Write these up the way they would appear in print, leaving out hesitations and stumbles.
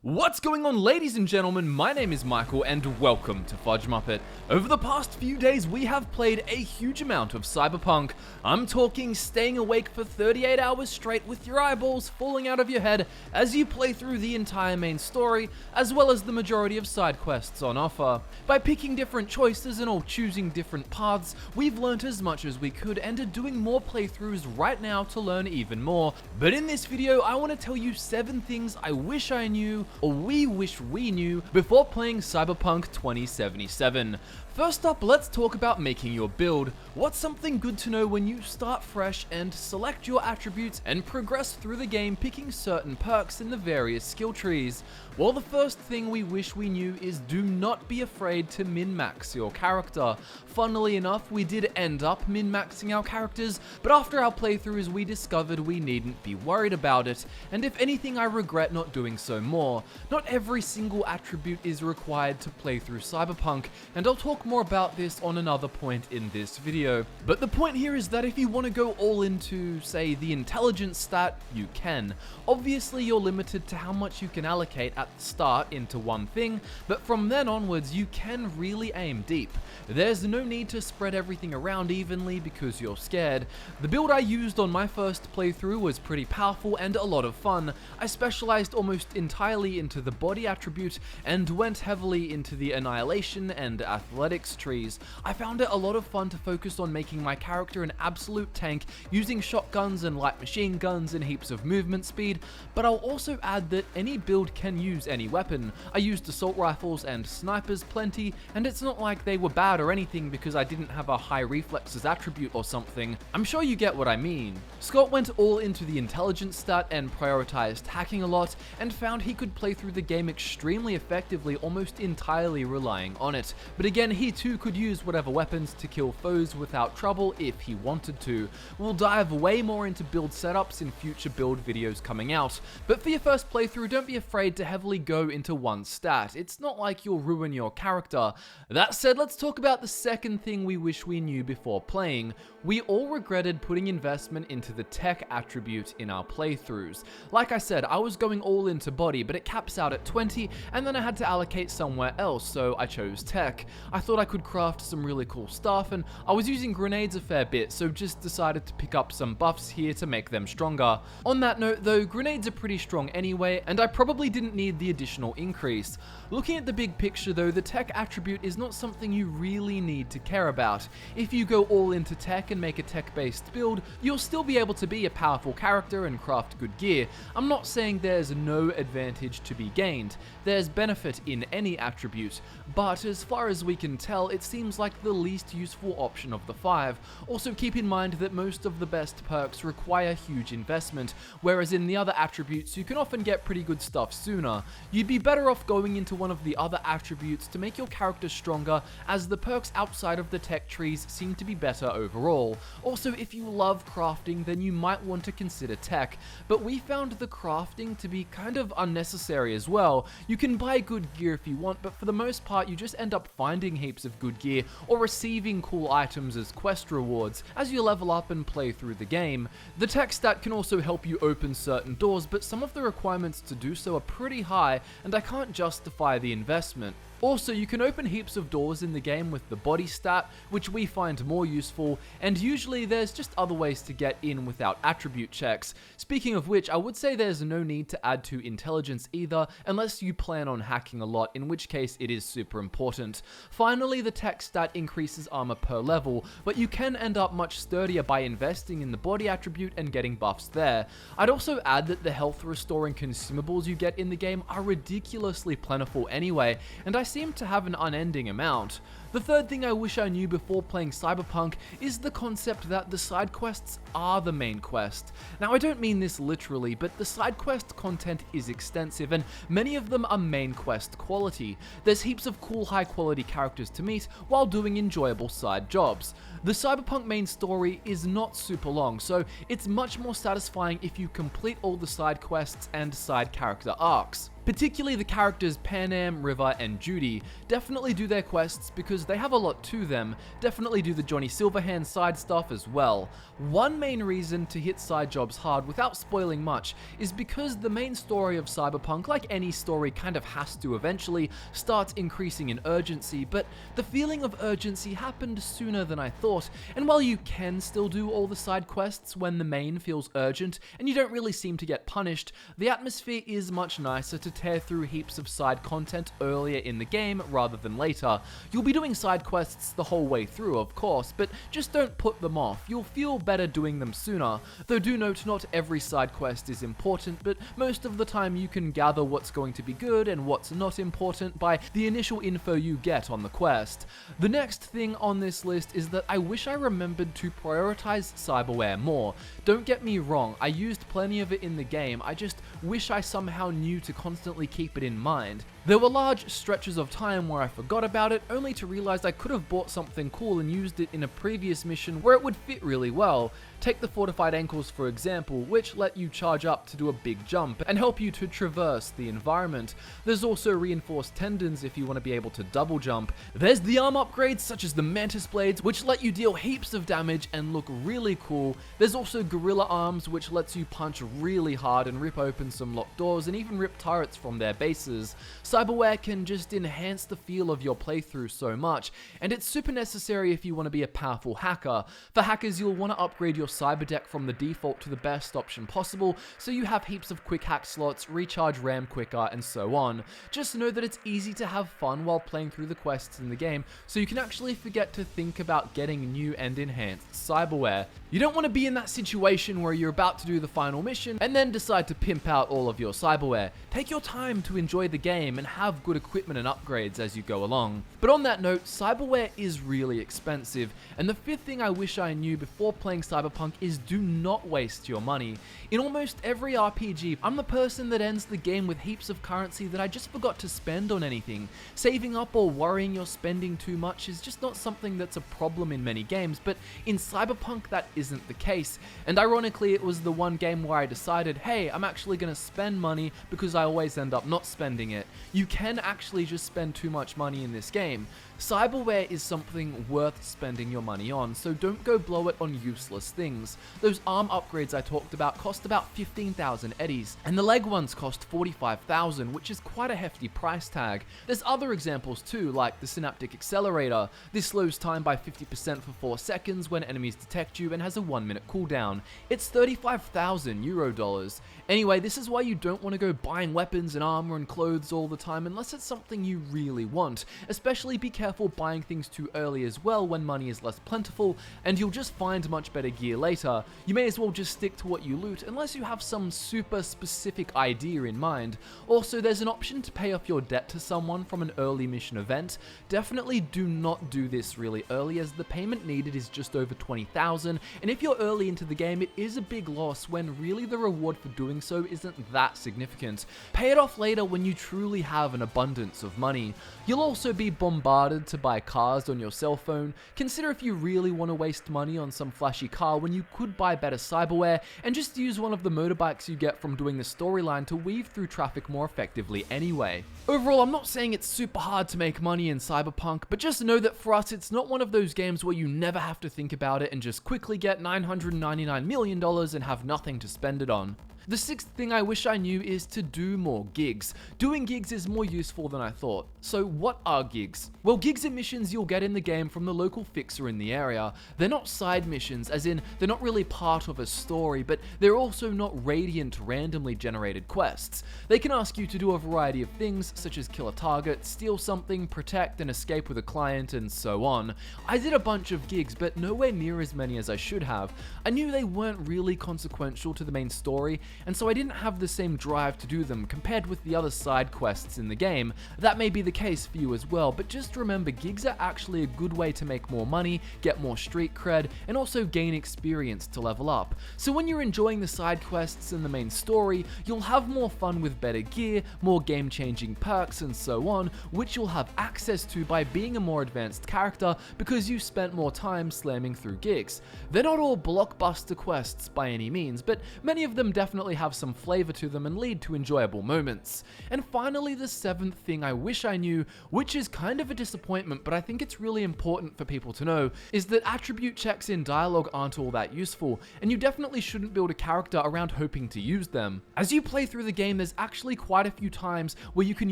What's going on, ladies and gentlemen? My name is Michael and welcome to FudgeMuppet. Over the past few days we have played a huge amount of Cyberpunk. I'm talking staying awake for 38 hours straight with your eyeballs falling out of your head as you play through the entire main story, as well as the majority of side quests on offer. By picking different choices and all choosing different paths, we've learnt as much as we could and are doing more playthroughs right now to learn even more. But in this video I want to tell you 7 things I wish I knew or we wish we knew before playing Cyberpunk 2077. First up, let's talk about making your build. What's something good to know when you start fresh and select your attributes and progress through the game picking certain perks in the various skill trees? Well, the first thing we wish we knew is do not be afraid to min-max your character. Funnily enough, we did end up min-maxing our characters, but after our playthroughs we discovered we needn't be worried about it, and if anything I regret not doing so more. Not every single attribute is required to play through Cyberpunk, and I'll talk more about this on another point in this video. But the point here is that if you want to go all into, say, the intelligence stat, you can. Obviously you're limited to how much you can allocate at the start into one thing, but from then onwards you can really aim deep. There's no need to spread everything around evenly because you're scared. The build I used on my first playthrough was pretty powerful and a lot of fun. I specialized almost entirely into the body attribute and went heavily into the annihilation and athletics trees. I found it a lot of fun to focus on making my character an absolute tank using shotguns and light machine guns and heaps of movement speed, but I'll also add that any build can use any weapon. I used assault rifles and snipers plenty, and it's not like they were bad or anything because I didn't have a high reflexes attribute or something. I'm sure you get what I mean. Scott went all into the intelligence stat and prioritized hacking a lot, and found he could play through the game extremely effectively, almost entirely relying on it. But again, he too could use whatever weapons to kill foes without trouble if he wanted to. We'll dive way more into build setups in future build videos coming out, but for your first playthrough don't be afraid to heavily go into one stat. It's not like you'll ruin your character. That said, let's talk about the second thing we wish we knew before playing. We all regretted putting investment into the tech attribute in our playthroughs. Like I said, I was going all into body, but it caps out at 20, and then I had to allocate somewhere else, so I chose tech. I thought I could craft some really cool stuff, and I was using grenades a fair bit, so just decided to pick up some buffs here to make them stronger. On that note though, grenades are pretty strong anyway, and I probably didn't need the additional increase. Looking at the big picture though, the tech attribute is not something you really need to care about. If you go all into tech and make a tech-based build, you'll still be able to be a powerful character and craft good gear. I'm not saying there's no advantage to be gained. There's benefit in any attribute, but as far as we can tell, it seems like the least useful option of the 5. Also keep in mind that most of the best perks require huge investment, whereas in the other attributes you can often get pretty good stuff sooner. You'd be better off going into one of the other attributes to make your character stronger, as the perks outside of the tech trees seem to be better overall. Also, if you love crafting, then you might want to consider tech, but we found the crafting to be kind of unnecessary as well. You can buy good gear if you want, but for the most part you just end up finding heaps of good gear or receiving cool items as quest rewards as you level up and play through the game. The tech stat can also help you open certain doors, but some of the requirements to do so are pretty high and I can't justify the investment. Also, you can open heaps of doors in the game with the body stat, which we find more useful, and usually there's just other ways to get in without attribute checks. Speaking of which, I would say there's no need to add to intelligence either, unless you plan on hacking a lot, in which case it is super important. Finally, the tech stat increases armor per level, but you can end up much sturdier by investing in the body attribute and getting buffs there. I'd also add that the health restoring consumables you get in the game are ridiculously plentiful anyway, and I seem to have an unending amount. The third thing I wish I knew before playing Cyberpunk is the concept that the side quests are the main quest. Now I don't mean this literally, but the side quest content is extensive and many of them are main quest quality. There's heaps of cool high quality characters to meet while doing enjoyable side jobs. The Cyberpunk main story is not super long, so it's much more satisfying if you complete all the side quests and side character arcs. Particularly the characters Panam, River, and Judy definitely do their quests because they have a lot to them, definitely do the Johnny Silverhand side stuff as well. One main reason to hit side jobs hard without spoiling much is because the main story of Cyberpunk, like any story kind of has to eventually, starts increasing in urgency, but the feeling of urgency happened sooner than I thought, and while you can still do all the side quests when the main feels urgent and you don't really seem to get punished, the atmosphere is much nicer to tear through heaps of side content earlier in the game rather than later. You'll be doing side quests the whole way through, of course, but just don't put them off. You'll feel better doing them sooner. Though do note, not every side quest is important, but most of the time you can gather what's going to be good and what's not important by the initial info you get on the quest. The next thing on this list is that I wish I remembered to prioritize cyberware more. Don't get me wrong, I used plenty of it in the game, I just wish I somehow knew to constantly keep it in mind. There were large stretches of time where I forgot about it, only to realize I could have bought something cool and used it in a previous mission where it would fit really well. Take the fortified ankles for example, which let you charge up to do a big jump and help you to traverse the environment. There's also reinforced tendons if you want to be able to double jump. There's the arm upgrades such as the mantis blades, which let you deal heaps of damage and look really cool. There's also gorilla arms, which lets you punch really hard and rip open some locked doors and even rip turrets from their bases. Cyberware can just enhance the feel of your playthrough so much, and it's super necessary if you want to be a powerful hacker. For hackers, you'll want to upgrade your cyber deck from the default to the best option possible, so you have heaps of quick hack slots, recharge RAM quicker, and so on. Just know that it's easy to have fun while playing through the quests in the game, so you can actually forget to think about getting new and enhanced cyberware. You don't want to be in that situation where you're about to do the final mission and then decide to pimp out all of your cyberware. Take your time to enjoy the game and have good equipment and upgrades as you go along. But on that note, cyberware is really expensive, and the fifth thing I wish I knew before playing Cyberpunk is do not waste your money. In almost every RPG, I'm the person that ends the game with heaps of currency that I just forgot to spend on anything. Saving up or worrying you're spending too much is just not something that's a problem in many games, but in Cyberpunk that isn't the case. And ironically, it was the one game where I decided, hey, I'm actually going to spend money because I always end up not spending it. You can actually just spend too much money in this game. Cyberware is something worth spending your money on, so don't go blow it on useless things. Those arm upgrades I talked about cost about 15,000 eddies, and the leg ones cost 45,000, which is quite a hefty price tag. There's other examples too, like the synaptic accelerator. This slows time by 50% for 4 seconds when enemies detect you and has a 1-minute cooldown. It's 35,000 euro dollars. Anyway, this is why you don't want to go buying weapons and armor and clothes all the time unless it's something you really want. Especially be careful buying things too early as well when money is less plentiful, and you'll just find much better gear later. You may as well just stick to what you loot unless you have some super specific idea in mind. Also, there's an option to pay off your debt to someone from an early mission event. Definitely do not do this really early, as the payment needed is just over 20,000, and if you're early into the game, it is a big loss when really the reward for doing so isn't that significant. Pay it off later when you truly have an abundance of money. You'll also be bombarded to buy cars on your cell phone. Consider if you really want to waste money on some flashy car when you could buy better cyberware and just use one of the motorbikes you get from doing the storyline to weave through traffic more effectively anyway. Overall, I'm not saying it's super hard to make money in Cyberpunk, but just know that for us, it's not one of those games where you never have to think about it and just quickly get $999 million and have nothing to spend it on. The sixth thing I wish I knew is to do more gigs. Doing gigs is more useful than I thought. So what are gigs? Well, gigs are missions you'll get in the game from the local fixer in the area. They're not side missions, as in they're not really part of a story, but they're also not radiant, randomly generated quests. They can ask you to do a variety of things, such as kill a target, steal something, protect and escape with a client, and so on. I did a bunch of gigs, but nowhere near as many as I should have. I knew they weren't really consequential to the main story, and so I didn't have the same drive to do them compared with the other side quests in the game. That may be the case for you as well, but just remember, gigs are actually a good way to make more money, get more street cred, and also gain experience to level up. So when you're enjoying the side quests and the main story, you'll have more fun with better gear, more game-changing perks, and so on, which you'll have access to by being a more advanced character because you spent more time slamming through gigs. They're not all blockbuster quests by any means, but many of them definitely definitely have some flavor to them and lead to enjoyable moments. And finally, the seventh thing I wish I knew, which is kind of a disappointment, but I think it's really important for people to know, is that attribute checks in dialogue aren't all that useful, and you definitely shouldn't build a character around hoping to use them. As you play through the game, there's actually quite a few times where you can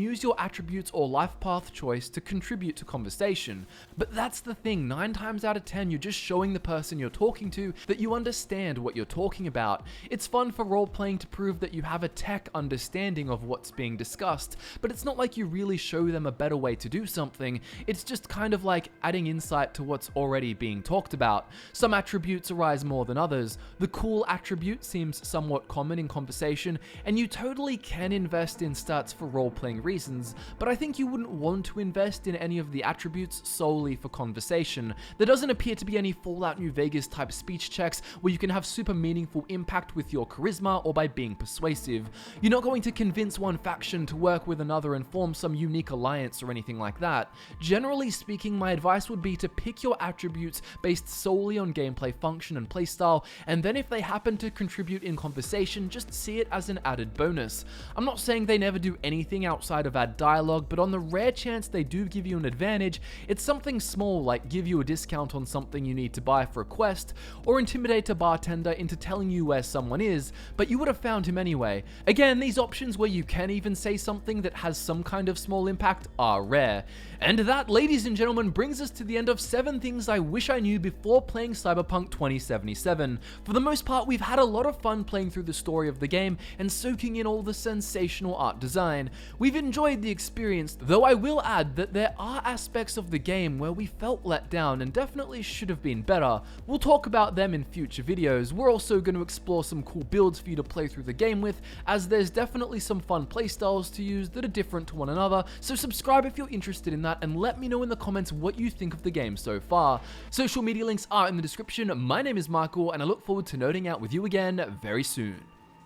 use your attributes or life path choice to contribute to conversation. But that's the thing, 9 times out of 10 you're just showing the person you're talking to that you understand what you're talking about. It's fun for role-playing to prove that you have a tech understanding of what's being discussed, but it's not like you really show them a better way to do something. It's just kind of like adding insight to what's already being talked about. Some attributes arise more than others. The cool attribute seems somewhat common in conversation, and you totally can invest in stats for role-playing reasons, but I think you wouldn't want to invest in any of the attributes solely for conversation. There doesn't appear to be any Fallout New Vegas type speech checks where you can have super meaningful impact with your charisma or by being persuasive. You're not going to convince one faction to work with another and form some unique alliance or anything like that. Generally speaking, my advice would be to pick your attributes based solely on gameplay function and playstyle, and then if they happen to contribute in conversation, just see it as an added bonus. I'm not saying they never do anything outside of add dialogue, but on the rare chance they do give you an advantage, it's something small like give you a discount on something you need to buy for a quest, or intimidate a bartender into telling you where someone is, but you would have found him anyway. Again, these options where you can even say something that has some kind of small impact are rare. And that, ladies and gentlemen, brings us to the end of 7 things I wish I knew before playing Cyberpunk 2077. For the most part, we've had a lot of fun playing through the story of the game and soaking in all the sensational art design. We've enjoyed the experience, though I will add that there are aspects of the game where we felt let down and definitely should have been better. We'll talk about them in future videos. We're also going to explore some cool builds for you to play through the game with, as there's definitely some fun playstyles to use that are different to one another, so subscribe if you're interested in that and let me know in the comments what you think of the game so far. Social media links are in the description. My name is Michael, and I look forward to nerding out with you again very soon.